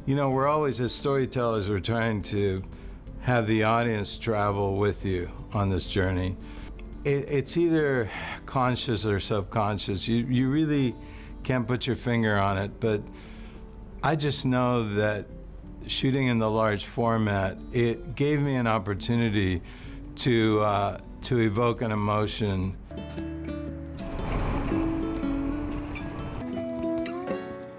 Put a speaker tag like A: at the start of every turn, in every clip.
A: You know, we're always, as storytellers, we're trying to have the audience travel with you on this journey. It's either conscious or subconscious. You really can't put your finger on it, but I just know that shooting in the large format, it gave me an opportunity to evoke an emotion.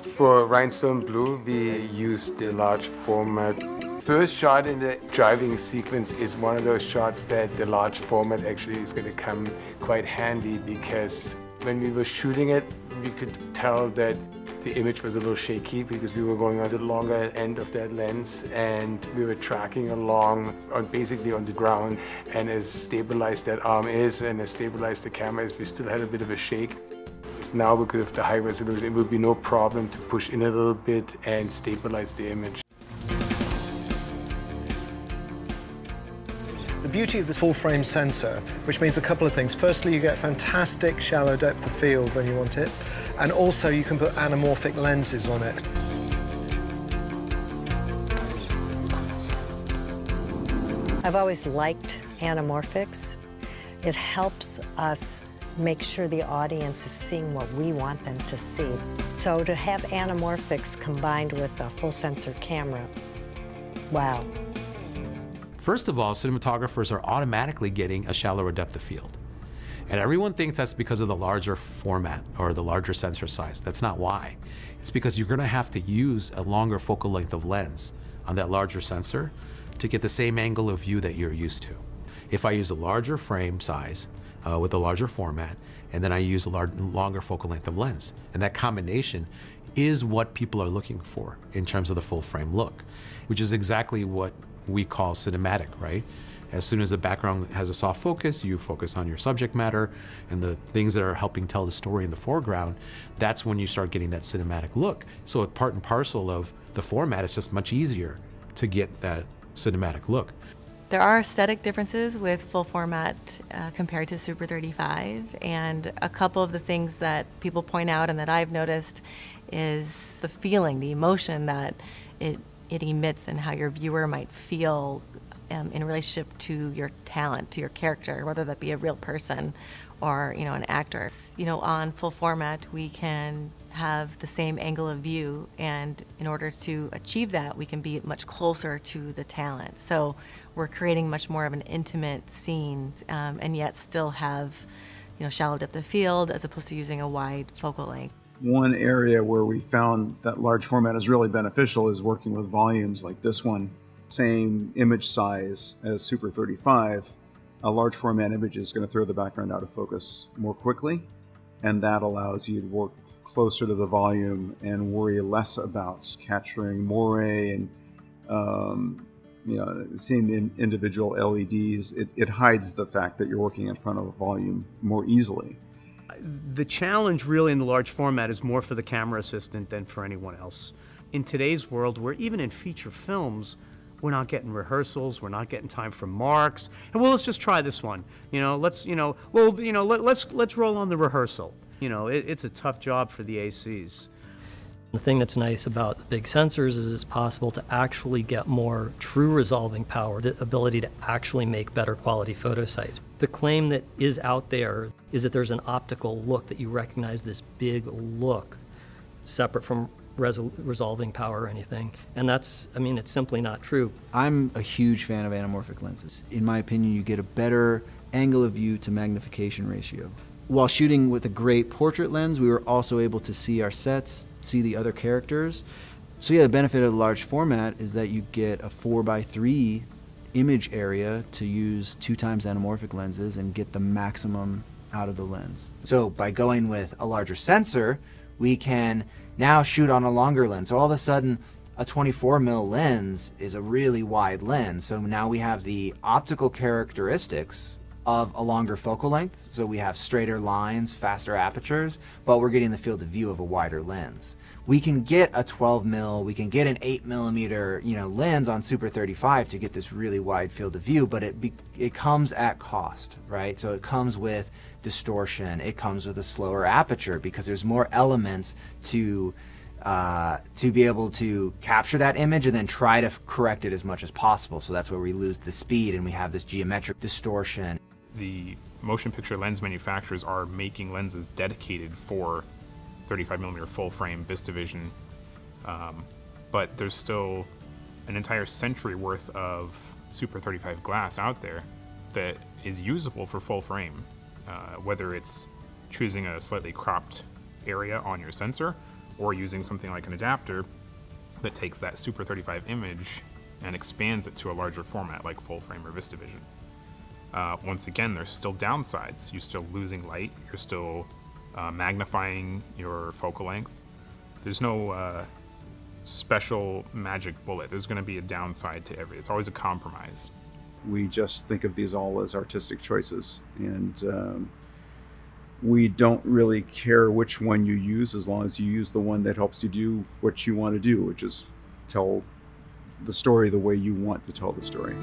B: For Rhinestone Blue, we used the large format. First shot in the driving sequence is one of those shots that the large format actually is going to come quite handy, because when we were shooting it, we could tell that the image was a little shaky because we were going on the longer end of that lens, and we were tracking along basically on the ground. And as stabilized that arm is and as stabilized the camera is, we still had a bit of a shake. Now, because of the high resolution, it will be no problem to push in a little bit and stabilize the image.
C: The beauty of this full-frame sensor, which means a couple of things. Firstly, you get fantastic shallow depth of field when you want it, and also you can put anamorphic lenses on it.
D: I've always liked anamorphics. It helps us make sure the audience is seeing what we want them to see. So to have anamorphics combined with a full sensor camera, wow.
E: First of all, cinematographers are automatically getting a shallower depth of field. And everyone thinks that's because of the larger format or the larger sensor size. That's not why. It's because you're going to have to use a longer focal length of lens on that larger sensor to get the same angle of view that you're used to. If I use a larger frame size, with a larger format, and then I use a longer focal length of lens. And that combination is what people are looking for in terms of the full frame look, which is exactly what we call cinematic, right? As soon as the background has a soft focus, you focus on your subject matter and the things that are helping tell the story in the foreground. That's when you start getting that cinematic look. So a part and parcel of the format, it's just much easier to get that cinematic look.
F: There are aesthetic differences with full format compared to Super 35, and a couple of the things that people point out and that I've noticed is the feeling, the emotion that it emits and how your viewer might feel in relationship to your talent, to your character, whether that be a real person or an actor. On full format we can have the same angle of view, and in order to achieve that we can be much closer to the talent. So we're creating much more of an intimate scene, and yet still have shallow depth of field as opposed to using a wide focal length.
G: One area where we found that large format is really beneficial is working with volumes like this one. Same image size as Super 35, a large format image is going to throw the background out of focus more quickly, and that allows you to work closer to the volume and worry less about capturing moire and seeing the individual LEDs. It hides the fact that you're working in front of a volume more easily.
H: The challenge really in the large format is more for the camera assistant than for anyone else. In today's world, where even in feature films, we're not getting rehearsals, we're not getting time for marks, and well, let's just try this one. Let's roll on the rehearsal. It's a tough job for the ACs.
I: The thing that's nice about the big sensors is it's possible to actually get more true resolving power, the ability to actually make better quality photo sites. The claim that is out there is that there's an optical look, that you recognize this big look separate from resolving power or anything. And that's, it's simply not true.
J: I'm a huge fan of anamorphic lenses. In my opinion, you get a better angle of view to magnification ratio. While shooting with a great portrait lens, we were also able to see our sets, see the other characters. So yeah, the benefit of the large format is that you get a 4:3 image area to use 2 times anamorphic lenses and get the maximum out of the lens.
K: So by going with a larger sensor, we can now shoot on a longer lens. So all of a sudden, a 24mm lens is a really wide lens. So now we have the optical characteristics of a longer focal length, so we have straighter lines, faster apertures, but we're getting the field of view of a wider lens. We can get a 12mm, we can get an 8mm, lens on Super 35 to get this really wide field of view, but it comes at cost, right? So it comes with distortion, it comes with a slower aperture because there's more elements to to be able to capture that image and then try to correct it as much as possible. So that's where we lose the speed and we have this geometric distortion.
L: The motion picture lens manufacturers are making lenses dedicated for 35mm full frame VistaVision, but there's still an entire century worth of Super 35 glass out there that is usable for full frame, whether it's choosing a slightly cropped area on your sensor or using something like an adapter that takes that Super 35 image and expands it to a larger format like full frame or VistaVision. Once again, there's still downsides. You're still losing light, you're still magnifying your focal length. There's no special magic bullet. There's going to be a downside to it's always a compromise.
G: We just think of these all as artistic choices, and we don't really care which one you use as long as you use the one that helps you do what you want to do, which is tell the story the way you want to tell the story.